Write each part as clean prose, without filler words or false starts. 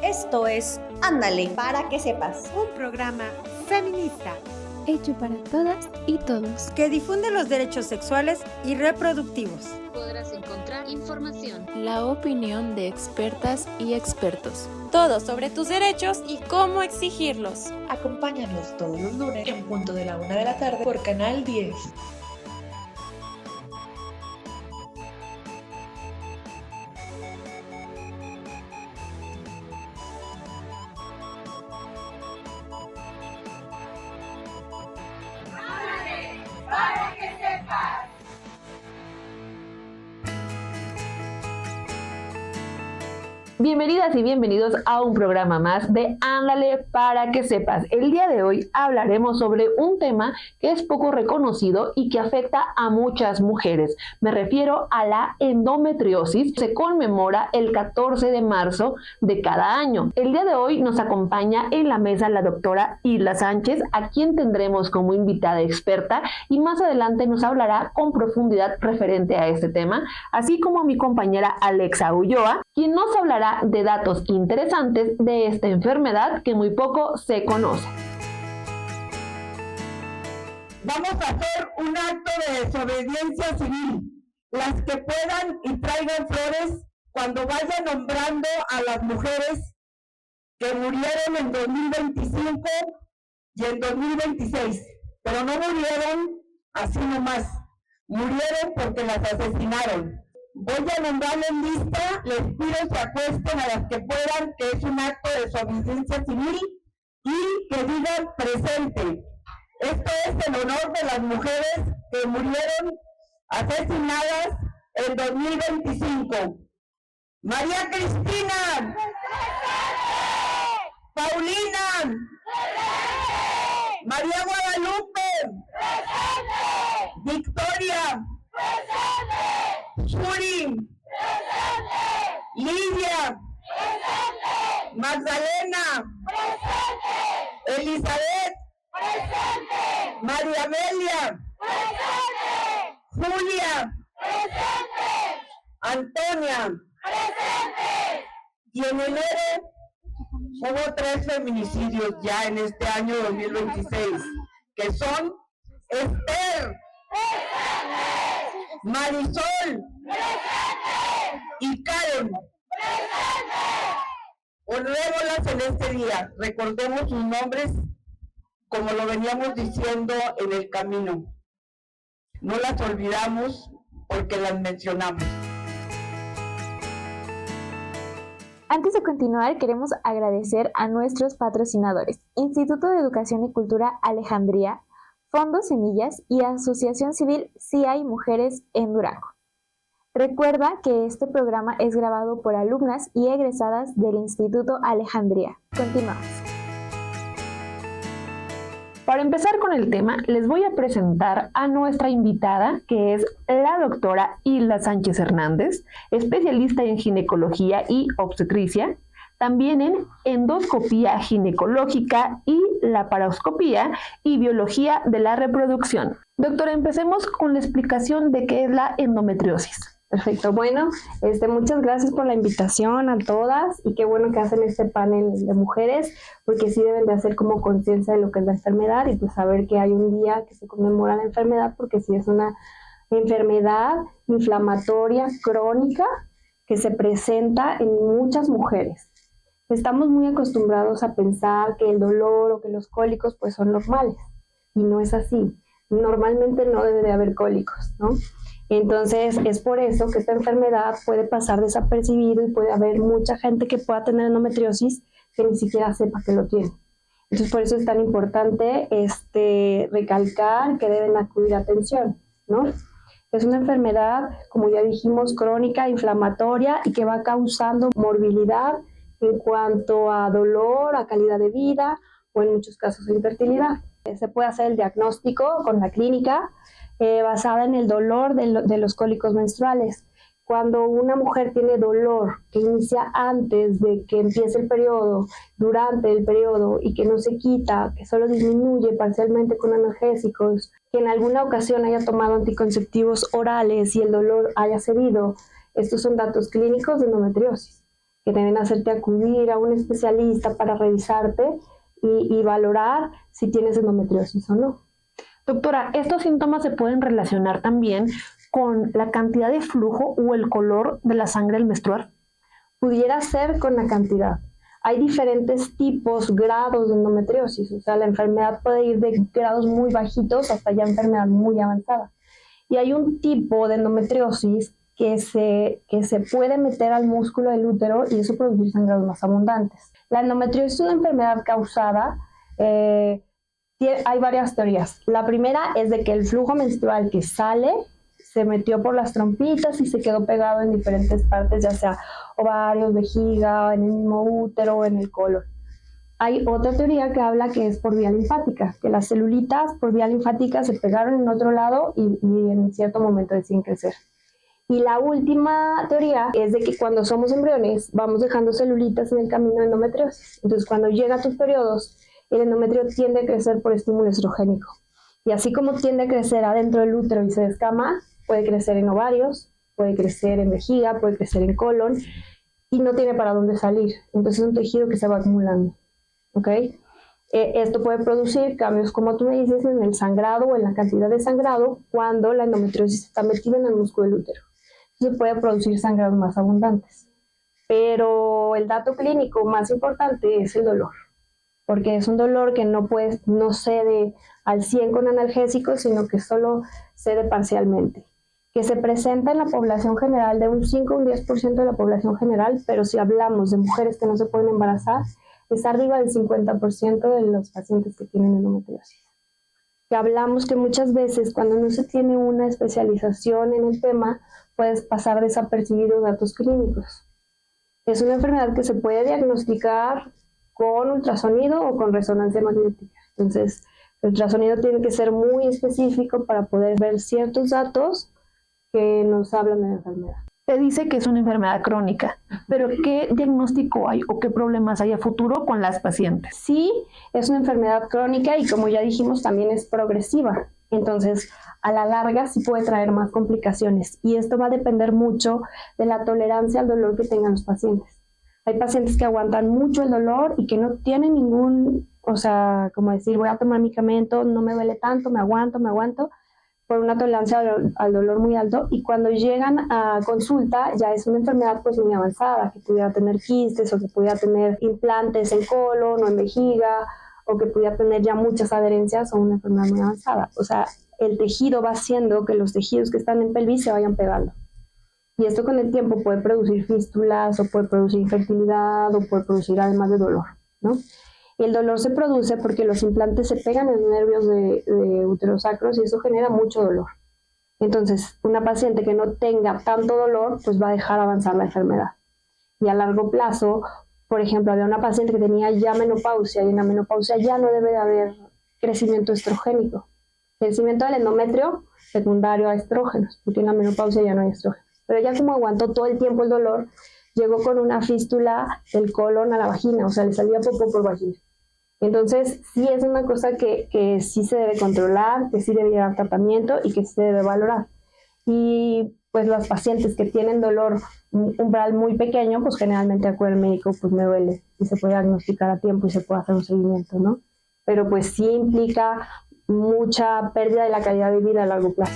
Esto es Ándale para que sepas, un programa feminista hecho para todas y todos, que difunde los derechos sexuales y reproductivos. Podrás encontrar información, la opinión de expertas y expertos, todo sobre tus derechos y cómo exigirlos. Acompáñanos todos los lunes en punto de la 1 de la tarde por Canal 10. Bienvenidas y bienvenidos a un programa más de Ándale para que sepas. El día de hoy hablaremos sobre un tema que es poco reconocido y que afecta a muchas mujeres. Me refiero a la endometriosis. Se conmemora el 14 de marzo de cada año. El día de hoy nos acompaña en la mesa la doctora Isla Sánchez, a quien tendremos como invitada experta y más adelante nos hablará con profundidad referente a este tema, así como a mi compañera Alexa Ulloa, quien nos hablará de datos interesantes de esta enfermedad que muy poco se conoce. Vamos a hacer un acto de desobediencia civil. Las que puedan y traigan flores cuando vaya nombrando a las mujeres que murieron en 2025 y en 2026. Pero no murieron así nomás. Murieron porque las asesinaron. Voy a nombrar en lista, les pido se acuesten a las que puedan, que es un acto de desobediencia civil, y que digan presente. Esto es en honor de las mujeres que murieron asesinadas en 2025. María Cristina. ¡Presente! Paulina. ¡Presente! María Guadalupe. ¡Presente! Victoria. ¡Presente! Shuri. ¡Presente! Lidia. ¡Presente! Magdalena. ¡Presente! Elizabeth. ¡Presente! María Amelia. ¡Presente! Julia. ¡Presente! Antonia. ¡Presente! Y en enero hubo 3 feminicidios ya en este año 2026, que son Esther. ¡Presente! Marisol. ¡Presente! Y Karen. ¡Presente! Honrémoslas en este día, recordemos sus nombres como lo veníamos diciendo en el camino. No las olvidamos porque las mencionamos. Antes de continuar, queremos agradecer a nuestros patrocinadores: Instituto de Educación y Cultura Alejandría, Fondo Semillas y Asociación Civil Sí Hay Mujeres en Durango. Recuerda que este programa es grabado por alumnas y egresadas del Instituto Alejandría. Continuamos. Para empezar con el tema, les voy a presentar a nuestra invitada, que es la doctora Isla Sánchez Hernández, especialista en ginecología y obstetricia, también en endoscopía ginecológica y laparoscopía y biología de la reproducción. Doctora, empecemos con la explicación de qué es la endometriosis. Perfecto, bueno, muchas gracias por la invitación a todas y qué bueno que hacen este panel de mujeres, porque sí deben de hacer como conciencia de lo que es la enfermedad y pues saber que hay un día que se conmemora la enfermedad, porque sí es una enfermedad inflamatoria crónica que se presenta en muchas mujeres. Estamos muy acostumbrados a pensar que el dolor o que los cólicos pues son normales y no es así. Normalmente no debe de haber cólicos, ¿no? Entonces es por eso que esta enfermedad puede pasar desapercibido y puede haber mucha gente que pueda tener endometriosis que ni siquiera sepa que lo tiene. Entonces por eso es tan importante recalcar que deben acudir a atención, ¿no? Es una enfermedad, como ya dijimos, crónica, inflamatoria y que va causando morbilidad en cuanto a dolor, a calidad de vida o en muchos casos infertilidad. Se puede hacer el diagnóstico con la clínica basada en el dolor de los cólicos menstruales. Cuando una mujer tiene dolor que inicia antes de que empiece el periodo, durante el periodo y que no se quita, que solo disminuye parcialmente con analgésicos, que en alguna ocasión haya tomado anticonceptivos orales y el dolor haya cedido, estos son datos clínicos de endometriosis, que deben hacerte acudir a un especialista para revisarte y valorar si tienes endometriosis o no. Doctora, ¿estos síntomas se pueden relacionar también con la cantidad de flujo o el color de la sangre al menstruar? Pudiera ser con la cantidad. Hay diferentes tipos, grados de endometriosis, o sea, la enfermedad puede ir de grados muy bajitos hasta ya enfermedad muy avanzada. Y hay un tipo de endometriosis que se puede meter al músculo del útero y eso producir sangrados más abundantes. La endometriosis es una enfermedad causada, hay varias teorías. La primera es de que el flujo menstrual que sale se metió por las trompitas y se quedó pegado en diferentes partes, ya sea ovarios, vejiga, en el mismo útero o en el colon. Hay otra teoría que habla que es por vía linfática, que las celulitas por vía linfática se pegaron en otro lado y en cierto momento deciden crecer. Y la última teoría es de que cuando somos embriones vamos dejando celulitas en el camino de endometriosis. Entonces cuando llega a tus periodos, el endometrio tiende a crecer por estímulo estrogénico. Y así como tiende a crecer adentro del útero y se descama, puede crecer en ovarios, puede crecer en vejiga, puede crecer en colon y no tiene para dónde salir. Entonces es un tejido que se va acumulando. ¿Okay? Esto puede producir cambios, como tú me dices, en el sangrado o en la cantidad de sangrado cuando la endometriosis está metida en el músculo del útero. Entonces puede producir sangrados más abundantes. Pero el dato clínico más importante es el dolor, porque es un dolor que no cede al 100 con analgésicos, sino que solo cede parcialmente, que se presenta en la población general de un 5 a un 10% de la población general, pero si hablamos de mujeres que no se pueden embarazar, es arriba del 50% de los pacientes que tienen endometriosis. Que hablamos que muchas veces cuando no se tiene una especialización en el tema, puedes pasar desapercibidos datos clínicos. Es una enfermedad que se puede diagnosticar con ultrasonido o con resonancia magnética. Entonces, el ultrasonido tiene que ser muy específico para poder ver ciertos datos que nos hablan de la enfermedad. Se dice que es una enfermedad crónica, pero ¿qué diagnóstico hay o qué problemas hay a futuro con las pacientes? Sí, es una enfermedad crónica y como ya dijimos también es progresiva. Entonces, a la larga sí puede traer más complicaciones y esto va a depender mucho de la tolerancia al dolor que tengan los pacientes. Hay pacientes que aguantan mucho el dolor y que no tienen ningún, como decir, voy a tomar medicamento, no me duele tanto, me aguanto, por una tolerancia al dolor muy alto, y cuando llegan a consulta ya es una enfermedad pues muy avanzada, que pudiera tener quistes o que pudiera tener implantes en colon o en vejiga o que pudiera tener ya muchas adherencias o una enfermedad muy avanzada. O sea, el tejido va haciendo que los tejidos que están en pelvis se vayan pegando. Y esto con el tiempo puede producir fístulas o puede producir infertilidad o puede producir además de dolor, ¿no? Y el dolor se produce porque los implantes se pegan en los nervios de uterosacros y eso genera mucho dolor. Entonces, una paciente que no tenga tanto dolor, pues va a dejar avanzar la enfermedad. Y a largo plazo, por ejemplo, había una paciente que tenía ya menopausia y en la menopausia ya no debe de haber crecimiento estrogénico. Crecimiento del endometrio secundario a estrógenos, porque en la menopausia ya no hay estrógenos. Pero ella como aguantó todo el tiempo el dolor, llegó con una fístula del colon a la vagina, o sea, le salía popó por vagina. Entonces, sí es una cosa que sí se debe controlar, que sí debe llevar tratamiento y que sí se debe valorar. Y pues las pacientes que tienen dolor umbral muy pequeño, pues generalmente acuden al médico, pues me duele, y se puede diagnosticar a tiempo y se puede hacer un seguimiento, ¿no? Pero pues sí implica mucha pérdida de la calidad de vida a largo plazo.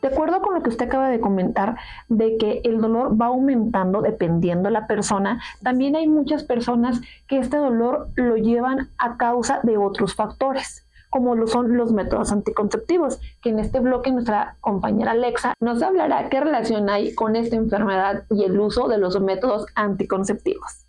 De acuerdo con lo que usted acaba de comentar, de que el dolor va aumentando dependiendo de la persona, también hay muchas personas que este dolor lo llevan a causa de otros factores, como lo son los métodos anticonceptivos, que en este bloque nuestra compañera Alexa nos hablará qué relación hay con esta enfermedad y el uso de los métodos anticonceptivos.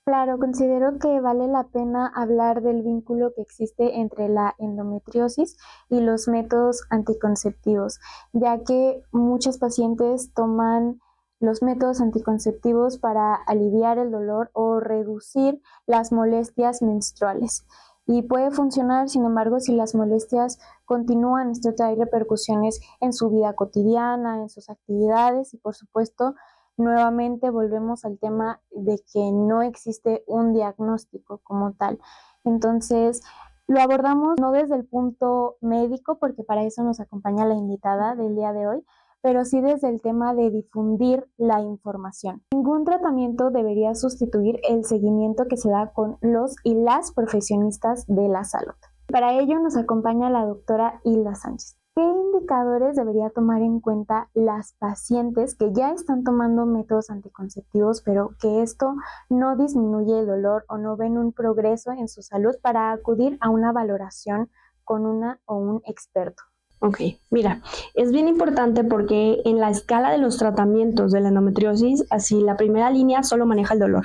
Claro, considero que vale la pena hablar del vínculo que existe entre la endometriosis y los métodos anticonceptivos, ya que muchas pacientes toman los métodos anticonceptivos para aliviar el dolor o reducir las molestias menstruales. Y puede funcionar, sin embargo, si las molestias continúan, esto trae repercusiones en su vida cotidiana, en sus actividades y, por supuesto, nuevamente volvemos al tema de que no existe un diagnóstico como tal. Entonces, lo abordamos no desde el punto médico, porque para eso nos acompaña la invitada del día de hoy, pero sí desde el tema de difundir la información. Ningún tratamiento debería sustituir el seguimiento que se da con los y las profesionistas de la salud. Para ello nos acompaña la doctora Hilda Sánchez. ¿Qué indicadores debería tomar en cuenta las pacientes que ya están tomando métodos anticonceptivos, pero que esto no disminuye el dolor o no ven un progreso en su salud para acudir a una valoración con una o un experto? Ok, mira, es bien importante porque en la escala de los tratamientos de la endometriosis, así la primera línea solo maneja el dolor.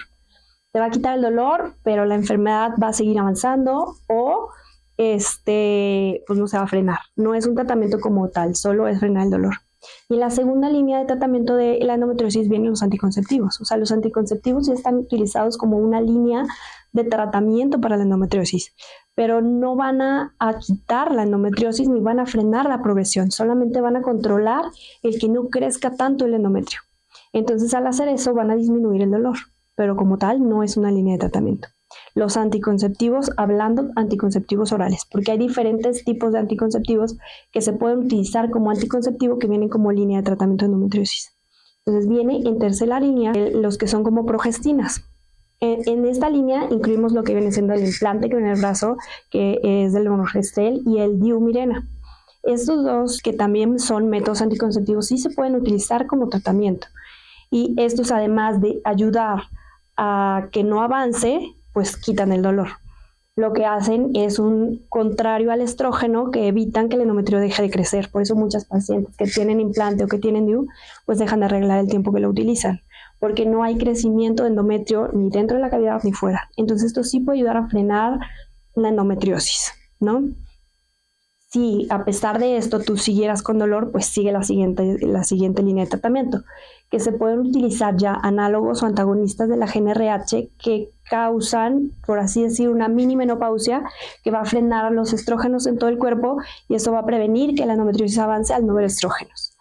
Te va a quitar el dolor, pero la enfermedad va a seguir avanzando o pues no se va a frenar. No es un tratamiento como tal, solo es frenar el dolor. Y en la segunda línea de tratamiento de la endometriosis vienen los anticonceptivos. O sea, los anticonceptivos ya están utilizados como una línea de tratamiento para la endometriosis, pero no van a quitar la endometriosis ni van a frenar la progresión, solamente van a controlar el que no crezca tanto el endometrio. Entonces, al hacer eso van a disminuir el dolor, pero como tal no es una línea de tratamiento. Los anticonceptivos, hablando anticonceptivos orales, porque hay diferentes tipos de anticonceptivos que se pueden utilizar como anticonceptivo que vienen como línea de tratamiento de endometriosis. Entonces viene en tercera línea los que son como progestinas. En esta línea incluimos lo que viene siendo el implante que viene en el brazo, que es del Monogestel, y el DiuMirena. Estos dos, que también son métodos anticonceptivos, sí se pueden utilizar como tratamiento. Y estos, además de ayudar a que no avance, pues quitan el dolor. Lo que hacen es un contrario al estrógeno, que evitan que el endometrio deje de crecer. Por eso muchas pacientes que tienen implante o que tienen DIU, pues dejan de arreglar el tiempo que lo utilizan, porque no hay crecimiento de endometrio ni dentro de la cavidad ni fuera. Entonces esto sí puede ayudar a frenar la endometriosis, ¿no? Si a pesar de esto tú siguieras con dolor, pues sigue la siguiente línea de tratamiento, que se pueden utilizar ya análogos o antagonistas de la GnRH que causan, por así decir, una mini menopausia que va a frenar los estrógenos en todo el cuerpo, y eso va a prevenir que la endometriosis avance al no ver estrógenos.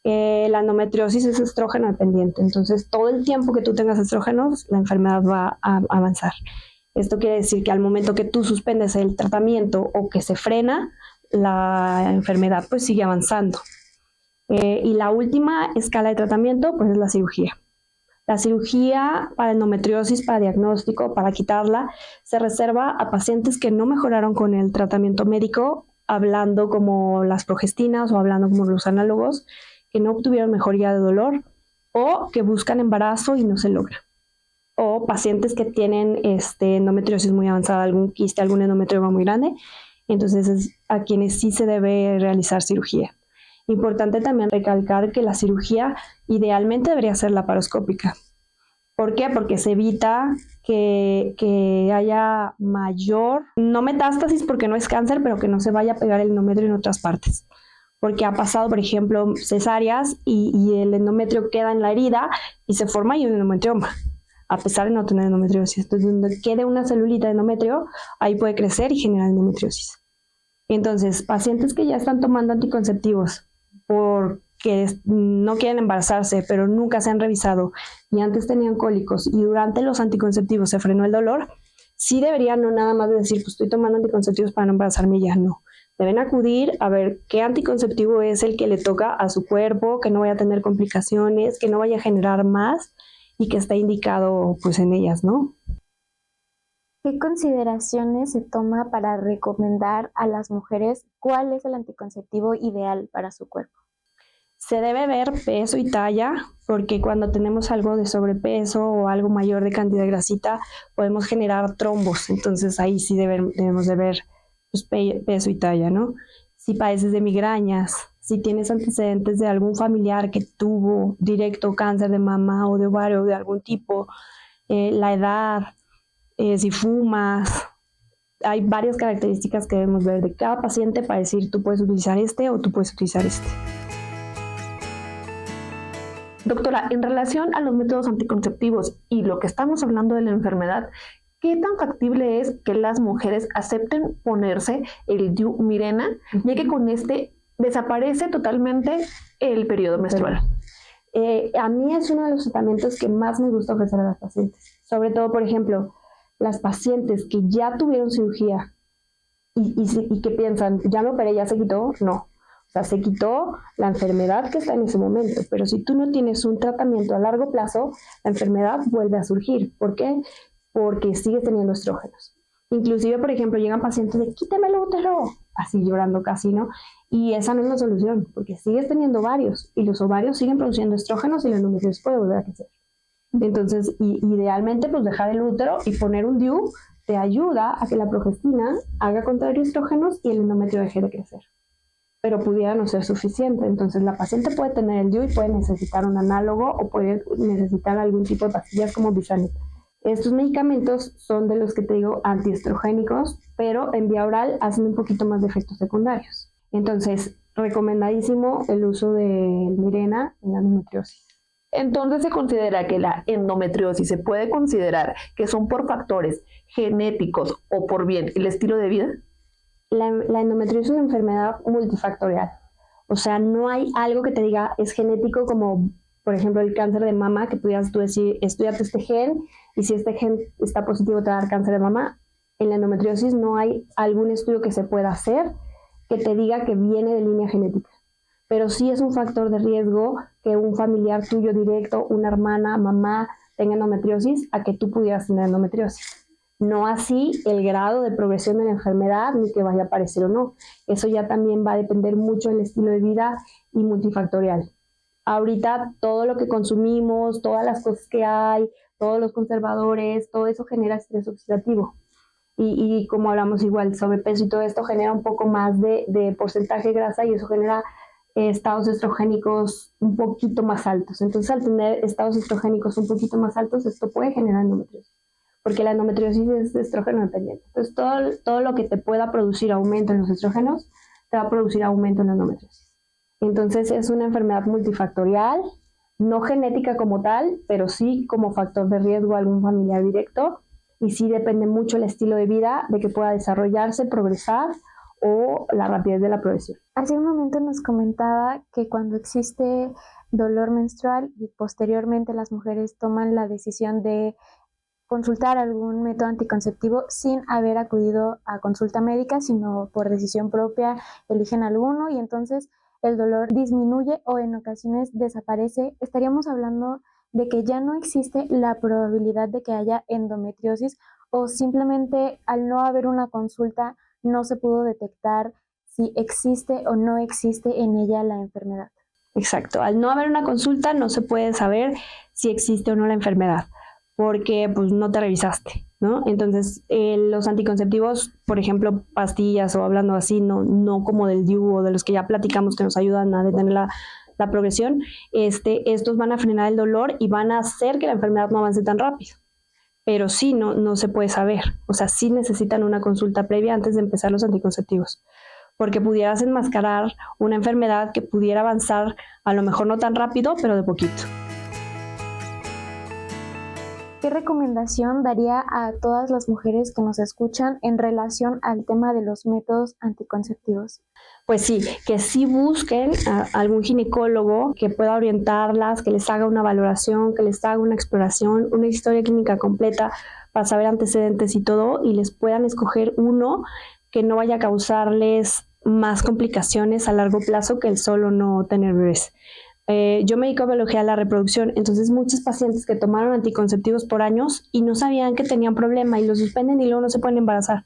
La endometriosis es estrógeno dependiente, entonces todo el tiempo que tú tengas estrógenos, la enfermedad va a avanzar. Esto quiere decir que al momento que tú suspendes el tratamiento o que se frena, la enfermedad pues sigue avanzando. Y la última escala de tratamiento pues es la cirugía. La cirugía para endometriosis, para diagnóstico, para quitarla, se reserva a pacientes que no mejoraron con el tratamiento médico, hablando como las progestinas o hablando como los análogos, que no obtuvieron mejoría de dolor o que buscan embarazo y no se logra. O pacientes que tienen endometriosis muy avanzada, algún quiste, algún endometrioma muy grande, entonces es a quienes sí se debe realizar cirugía. Importante también recalcar que la cirugía idealmente debería ser laparoscópica. ¿Por qué? Porque se evita que haya mayor, no metástasis porque no es cáncer, pero que no se vaya a pegar el endometrio en otras partes. Porque ha pasado, por ejemplo, cesáreas y el endometrio queda en la herida y se forma ahí un endometrioma, a pesar de no tener endometriosis. Entonces, donde quede una celulita de endometrio, ahí puede crecer y generar endometriosis. Entonces, pacientes que ya están tomando anticonceptivos porque no quieren embarazarse, pero nunca se han revisado y antes tenían cólicos y durante los anticonceptivos se frenó el dolor, sí deberían no nada más decir, pues estoy tomando anticonceptivos para no embarazarme, ya no. Deben acudir a ver qué anticonceptivo es el que le toca a su cuerpo, que no vaya a tener complicaciones, que no vaya a generar más y que está indicado pues en ellas, ¿no? ¿Qué consideraciones se toma para recomendar a las mujeres cuál es el anticonceptivo ideal para su cuerpo? Se debe ver peso y talla, porque cuando tenemos algo de sobrepeso o algo mayor de cantidad de grasita, podemos generar trombos. Entonces ahí sí debemos de ver pues, peso y talla, ¿no? Si padeces de migrañas, si tienes antecedentes de algún familiar que tuvo directo cáncer de mama o de ovario de algún tipo, la edad, si fumas, hay varias características que debemos ver de cada paciente para decir tú puedes utilizar este o tú puedes utilizar este. Doctora, en relación a los métodos anticonceptivos y lo que estamos hablando de la enfermedad, ¿qué tan factible es que las mujeres acepten ponerse el DiuMirena, ya que con este desaparece totalmente el periodo menstrual? A mí es uno de los tratamientos que más me gusta ofrecer a las pacientes. Sobre todo, por ejemplo, las pacientes que ya tuvieron cirugía y que piensan, ya me operé, ya se quitó, no. O O sea, se quitó la enfermedad que está en ese momento, pero si tú no tienes un tratamiento a largo plazo, la enfermedad vuelve a surgir. ¿Por qué? Porque sigues teniendo estrógenos. Inclusive, por ejemplo, llegan pacientes de quítame el útero, así llorando casi, ¿no? Y esa no es la solución, porque sigues teniendo ovarios y los ovarios siguen produciendo estrógenos y la endometriosis puede volver a crecer. Entonces, idealmente, pues dejar el útero y poner un DIU te ayuda a que la progestina haga contrario a estrógenos y el endometrio deje de crecer. Pero pudiera no ser suficiente. Entonces, la paciente puede tener el DIU y puede necesitar un análogo o puede necesitar algún tipo de pastillas como Bisanit. Estos medicamentos son de los que te digo antiestrogénicos, pero en vía oral hacen un poquito más de efectos secundarios. Entonces, recomendadísimo el uso de Mirena en la endometriosis. Entonces, ¿se considera que la endometriosis se puede considerar que son por factores genéticos o por bien el estilo de vida? La endometriosis es una enfermedad multifactorial. O sea, no hay algo que te diga es genético como, por ejemplo, el cáncer de mama, que pudieras tú decir, estudiate este gen y si este gen está positivo te va a dar cáncer de mama. En la endometriosis no hay algún estudio que se pueda hacer que te diga que viene de línea genética. Pero sí es un factor de riesgo que un familiar tuyo directo, una hermana, mamá, tenga endometriosis a que tú pudieras tener endometriosis. No así el grado de progresión de la enfermedad ni que vaya a aparecer o no. Eso ya también va a depender mucho del estilo de vida y multifactorial. Ahorita todo lo que consumimos, todas las cosas que hay, todos los conservadores, todo eso genera estrés oxidativo. Y como hablamos igual, sobrepeso y todo esto genera un poco más de porcentaje de grasa y eso genera estados estrogénicos un poquito más altos. Entonces, al tener estados estrogénicos un poquito más altos, esto puede generar endometriosis, porque la endometriosis es estrógeno dependiente. Entonces, todo lo que te pueda producir aumento en los estrógenos, te va a producir aumento en la endometriosis. Entonces, es una enfermedad multifactorial, no genética como tal, pero sí como factor de riesgo a algún familiar directo, y sí depende mucho el estilo de vida de que pueda desarrollarse, progresar o la rapidez de la progresión. Hace un momento nos comentaba que cuando existe dolor menstrual y posteriormente las mujeres toman la decisión de consultar algún método anticonceptivo sin haber acudido a consulta médica, sino por decisión propia eligen alguno y entonces el dolor disminuye o en ocasiones desaparece. Estaríamos hablando de que ya no existe la probabilidad de que haya endometriosis o simplemente al no haber una consulta no se pudo detectar si existe o no existe en ella la enfermedad. Exacto, al no haber una consulta no se puede saber si existe o no la enfermedad, porque pues no te revisaste, ¿no? Entonces los anticonceptivos, por ejemplo, pastillas o hablando así, no como del DIU o de los que ya platicamos que nos ayudan a detener la progresión, estos van a frenar el dolor y van a hacer que la enfermedad no avance tan rápido. Pero sí, no se puede saber. O sea, sí necesitan una consulta previa antes de empezar los anticonceptivos, porque pudieras enmascarar una enfermedad que pudiera avanzar, a lo mejor no tan rápido, pero de poquito. ¿Qué recomendación daría a todas las mujeres que nos escuchan en relación al tema de los métodos anticonceptivos? Pues sí, que sí busquen a algún ginecólogo que pueda orientarlas, que les haga una valoración, que les haga una exploración, una historia clínica completa para saber antecedentes y todo, y les puedan escoger uno que no vaya a causarles más complicaciones a largo plazo que el solo no tener bebés. Yo me dedico a biología de la reproducción, entonces muchos pacientes que tomaron anticonceptivos por años y no sabían que tenían problema y lo suspenden y luego no se pueden embarazar.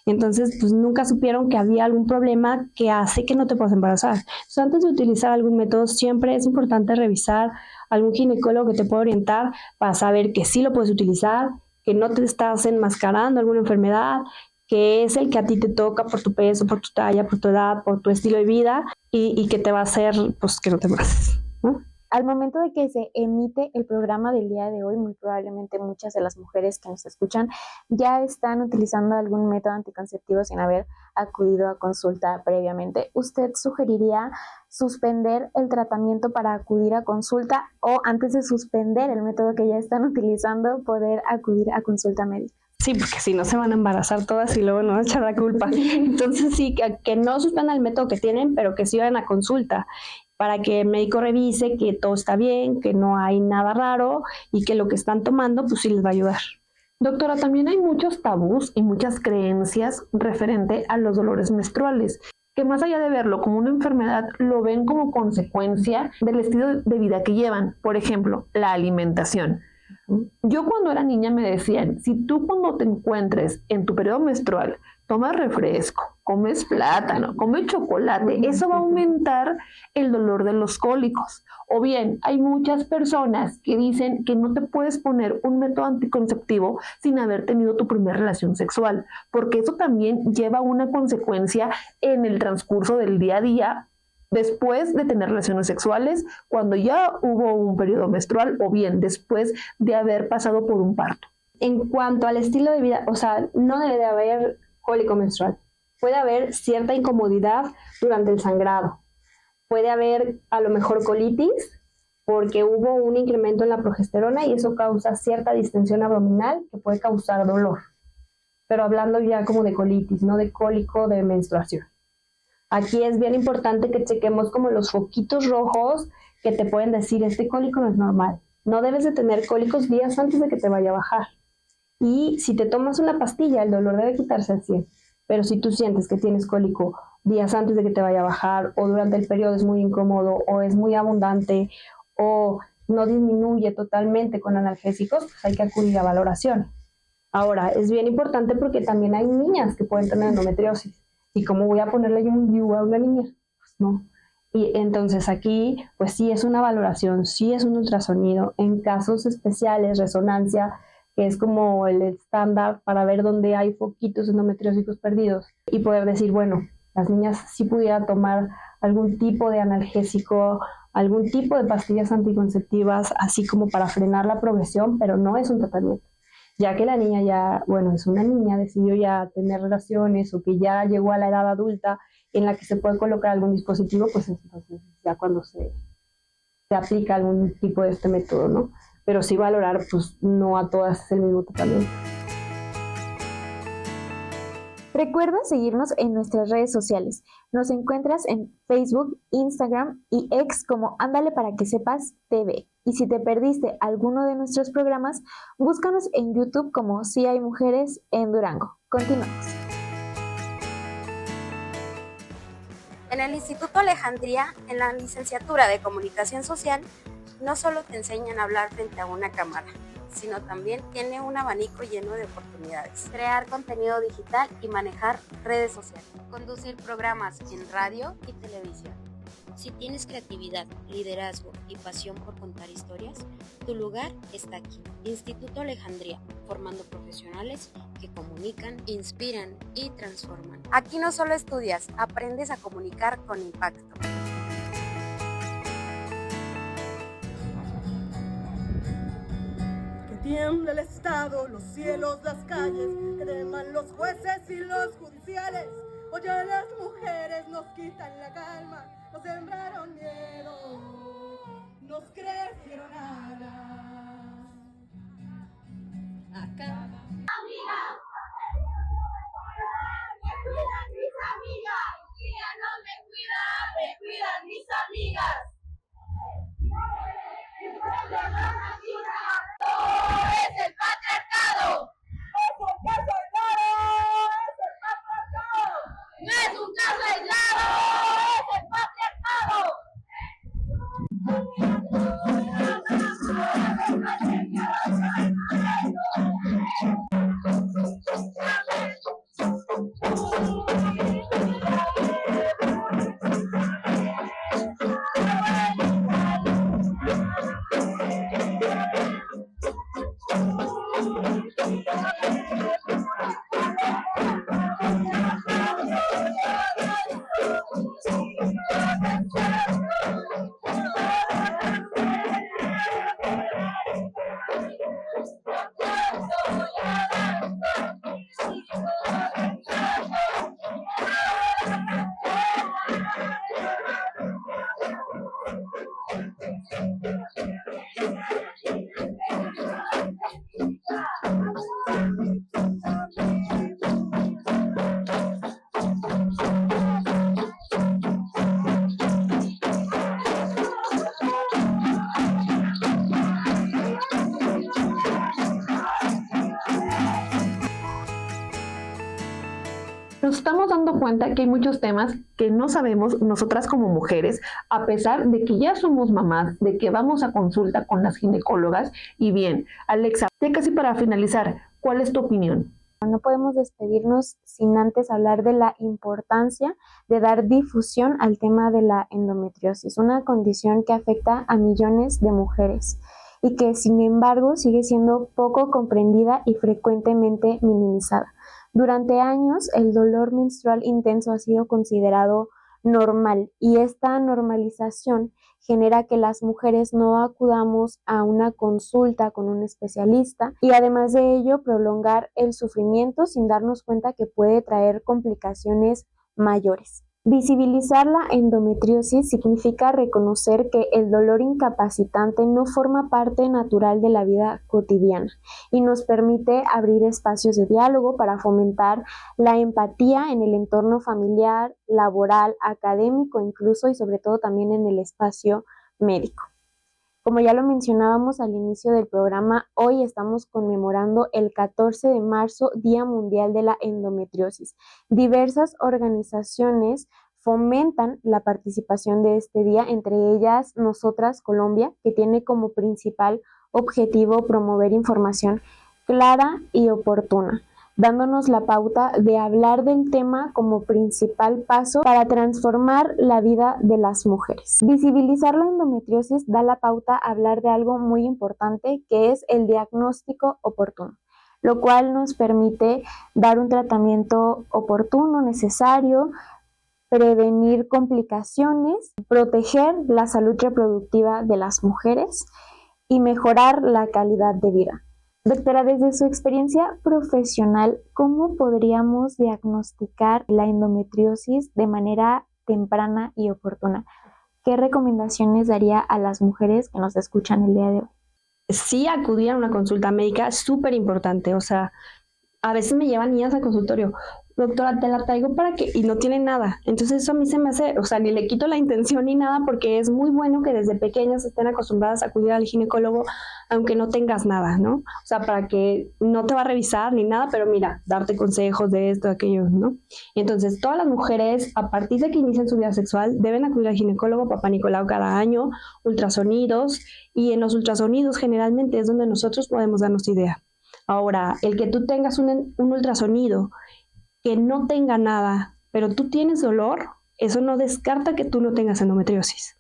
Entonces, pues nunca supieron que había algún problema que hace que no te puedas embarazar. Entonces, antes de utilizar algún método, siempre es importante revisar algún ginecólogo que te pueda orientar para saber que sí lo puedes utilizar, que no te estás enmascarando alguna enfermedad, que es el que a ti te toca por tu peso, por tu talla, por tu edad, por tu estilo de vida y que te va a hacer pues, que no te embaraces, ¿no? Al momento de que se emite el programa del día de hoy, muy probablemente muchas de las mujeres que nos escuchan ya están utilizando algún método anticonceptivo sin haber acudido a consulta previamente. ¿Usted sugeriría suspender el tratamiento para acudir a consulta o antes de suspender el método que ya están utilizando, poder acudir a consulta médica? Sí, porque si no se van a embarazar todas y luego nos van a echar la culpa. Entonces sí, que no suspendan el método que tienen, pero que sí vayan a consulta para que el médico revise que todo está bien, que no hay nada raro y que lo que están tomando pues sí les va a ayudar. Doctora, también hay muchos tabús y muchas creencias referente a los dolores menstruales. que más allá de verlo como una enfermedad, lo ven como consecuencia del estilo de vida que llevan. Por ejemplo, la alimentación. Yo cuando era niña me decían, si tú cuando te encuentres en tu periodo menstrual tomas refresco, comes plátano, comes chocolate, eso va a aumentar el dolor de los cólicos. O bien, hay muchas personas que dicen que no te puedes poner un método anticonceptivo sin haber tenido tu primera relación sexual, porque eso también lleva una consecuencia en el transcurso del día a día después de tener relaciones sexuales, cuando ya hubo un periodo menstrual o bien después de haber pasado por un parto. En cuanto al estilo de vida, o sea, no debe de haber cólico menstrual. Puede haber cierta incomodidad durante el sangrado. Puede haber a lo mejor colitis porque hubo un incremento en la progesterona y eso causa cierta distensión abdominal que puede causar dolor. Pero hablando ya como de colitis, no de cólico de menstruación. Aquí es bien importante que chequemos como los foquitos rojos que te pueden decir este cólico no es normal. No debes de tener cólicos días antes de que te vaya a bajar. Y si te tomas una pastilla, el dolor debe quitarse al 100. Pero si tú sientes que tienes cólico días antes de que te vaya a bajar, o durante el periodo es muy incómodo, o es muy abundante, o no disminuye totalmente con analgésicos, pues hay que acudir a valoración. Ahora, es bien importante porque también hay niñas que pueden tener endometriosis. ¿Y cómo voy a ponerle yo un DIU a una niña? Pues no. Y entonces aquí, pues sí es una valoración, sí es un ultrasonido. En casos especiales, resonancia, que es como el estándar para ver dónde hay foquitos endometriósicos perdidos. Y poder decir, bueno, las niñas sí pudieran tomar algún tipo de analgésico, algún tipo de pastillas anticonceptivas, así como para frenar la progresión, pero no es un tratamiento. Ya que la niña ya, bueno, es una niña, decidió ya tener relaciones o que ya llegó a la edad adulta en la que se puede colocar algún dispositivo, pues entonces ya cuando se aplica algún tipo de este método, ¿no? Pero sí valorar, pues no a todas es el mismo tratamiento. Recuerda seguirnos en nuestras redes sociales. Nos encuentras en Facebook, Instagram y X como Ándale para que sepas TV. Y si te perdiste alguno de nuestros programas, búscanos en YouTube como Si hay mujeres en Durango. Continuamos. En el Instituto Alejandría, en la licenciatura de Comunicación Social, no solo te enseñan a hablar frente a una cámara, sino también tiene un abanico lleno de oportunidades. Crear contenido digital y manejar redes sociales. Conducir programas en radio y televisión. Si tienes creatividad, liderazgo y pasión por contar historias, tu lugar está aquí. Instituto Alejandría, formando profesionales que comunican, inspiran y transforman. Aquí no solo estudias, aprendes a comunicar con impacto. Tiembla el Estado, los cielos, las calles, que teman los jueces y los judiciales. Oye, las mujeres nos quitan la calma, nos sembraron miedo, nos crecieron alas. Acá. Amigas, me cuidan mis amigas, y ya no me cuidan mis amigas. Es el patriarcado. No es un caso aislado, es el patriarcado. nos estamos dando cuenta que hay muchos temas que no sabemos nosotras como mujeres, a pesar de que ya somos mamás, de que vamos a consulta con las ginecólogas. Y bien, Alexa, ya casi para finalizar, ¿cuál es tu opinión? No podemos despedirnos sin antes hablar de la importancia de dar difusión al tema de la endometriosis, una condición que afecta a millones de mujeres y que, sin embargo, sigue siendo poco comprendida y frecuentemente minimizada. Durante años, el dolor menstrual intenso ha sido considerado normal y esta normalización genera que las mujeres no acudamos a una consulta con un especialista y además de ello prolongar el sufrimiento sin darnos cuenta que puede traer complicaciones mayores. Visibilizar la endometriosis significa reconocer que el dolor incapacitante no forma parte natural de la vida cotidiana y nos permite abrir espacios de diálogo para fomentar la empatía en el entorno familiar, laboral, académico incluso y sobre todo también en el espacio médico. Como ya lo mencionábamos al inicio del programa, hoy estamos conmemorando el 14 de marzo, Día Mundial de la Endometriosis. Diversas organizaciones fomentan la participación de este día, entre ellas Nosotras Colombia, que tiene como principal objetivo promover información clara y oportuna, dándonos la pauta de hablar del tema como principal paso para transformar la vida de las mujeres. Visibilizar la endometriosis da la pauta a hablar de algo muy importante, que es el diagnóstico oportuno, lo cual nos permite dar un tratamiento oportuno, necesario, prevenir complicaciones, proteger la salud reproductiva de las mujeres y mejorar la calidad de vida. Doctora, desde su experiencia profesional, ¿cómo podríamos diagnosticar la endometriosis de manera temprana y oportuna? ¿Qué recomendaciones daría a las mujeres que nos escuchan el día de hoy? Sí, acudir a una consulta médica es súper importante. O sea, a veces me llevan niñas al consultorio, doctora, te la traigo para que, y no tiene nada. Entonces eso a mí se me hace, o sea, ni le quito la intención ni nada, porque es muy bueno que desde pequeñas estén acostumbradas a acudir al ginecólogo, aunque no tengas nada, ¿no? O sea, para que no te va a revisar ni nada, pero mira, darte consejos de esto, de aquello, ¿no? Y entonces todas las mujeres, a partir de que inician su vida sexual, deben acudir al ginecólogo Papá Nicolau cada año, ultrasonidos, y en los ultrasonidos generalmente es donde nosotros podemos darnos idea. Ahora, el que tú tengas un ultrasonido que no tenga nada, pero tú tienes dolor, eso no descarta que tú no tengas endometriosis.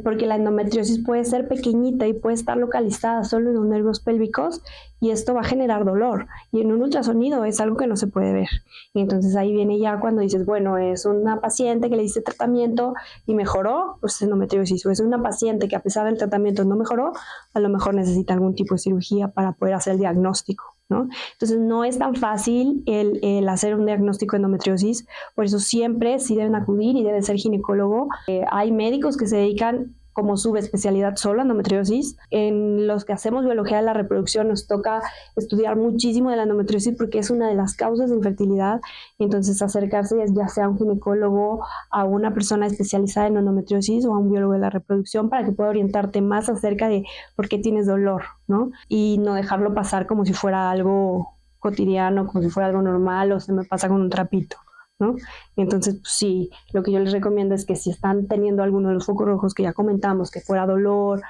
Porque la endometriosis puede ser pequeñita y puede estar localizada solo en los nervios pélvicos y esto va a generar dolor. Y en un ultrasonido es algo que no se puede ver. Y entonces ahí viene ya cuando dices, bueno, es una paciente que le diste tratamiento y mejoró, pues es endometriosis. O es una paciente que a pesar del tratamiento no mejoró, a lo mejor necesita algún tipo de cirugía para poder hacer el diagnóstico, ¿no? Entonces no es tan fácil el hacer un diagnóstico de endometriosis, por eso siempre sí deben acudir y debe ser ginecólogo. Hay médicos que se dedican como subespecialidad solo a endometriosis. En los que hacemos biología de la reproducción nos toca estudiar muchísimo de la endometriosis porque es una de las causas de infertilidad, entonces acercarse ya sea a un ginecólogo, a una persona especializada en endometriosis o a un biólogo de la reproducción para que pueda orientarte más acerca de por qué tienes dolor, ¿no? Y no dejarlo pasar como si fuera algo cotidiano, como si fuera algo normal o se me pasa con un trapito, ¿no? Entonces, pues sí, lo que yo les recomiendo es que si están teniendo alguno de los focos rojos que ya comentamos, que fuera dolor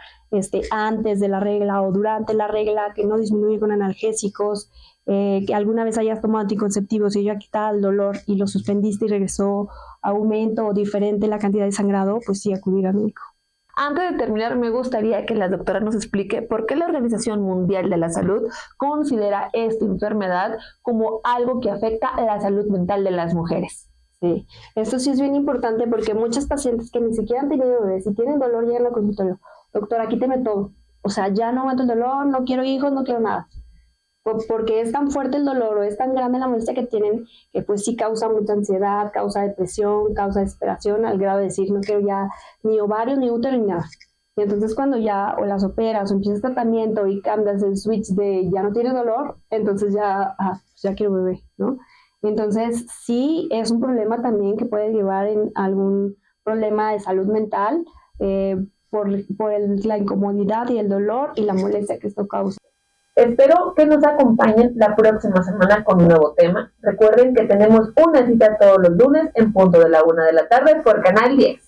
antes de la regla o durante la regla, que no disminuye con analgésicos, que alguna vez hayas tomado anticonceptivos y ya quitaba el dolor y lo suspendiste y regresó aumento o diferente la cantidad de sangrado, pues sí, acudir al médico. Antes de terminar, me gustaría que la doctora nos explique por qué la Organización Mundial de la Salud considera esta enfermedad como algo que afecta a la salud mental de las mujeres. Sí, esto sí es bien importante porque muchas pacientes que ni siquiera han tenido bebés y tienen dolor llegan al consultorio. Doctora, quíteme todo. O sea, ya no aguanto el dolor, no quiero hijos, no quiero nada. Porque es tan fuerte el dolor o es tan grande la molestia que tienen que pues sí causa mucha ansiedad, causa depresión, causa desesperación al grado de decir no quiero ya ni ovarios, ni útero, ni nada. Y entonces cuando ya o las operas o empiezas tratamiento y cambias el switch de ya no tienes dolor, entonces ya quiero bebé, ¿no? Entonces sí es un problema también que puede llevar en algún problema de salud mental por la incomodidad y el dolor y la molestia que esto causa. Espero que nos acompañen la próxima semana con un nuevo tema. Recuerden que tenemos una cita todos los lunes en punto de la 1 de la tarde por Canal 10.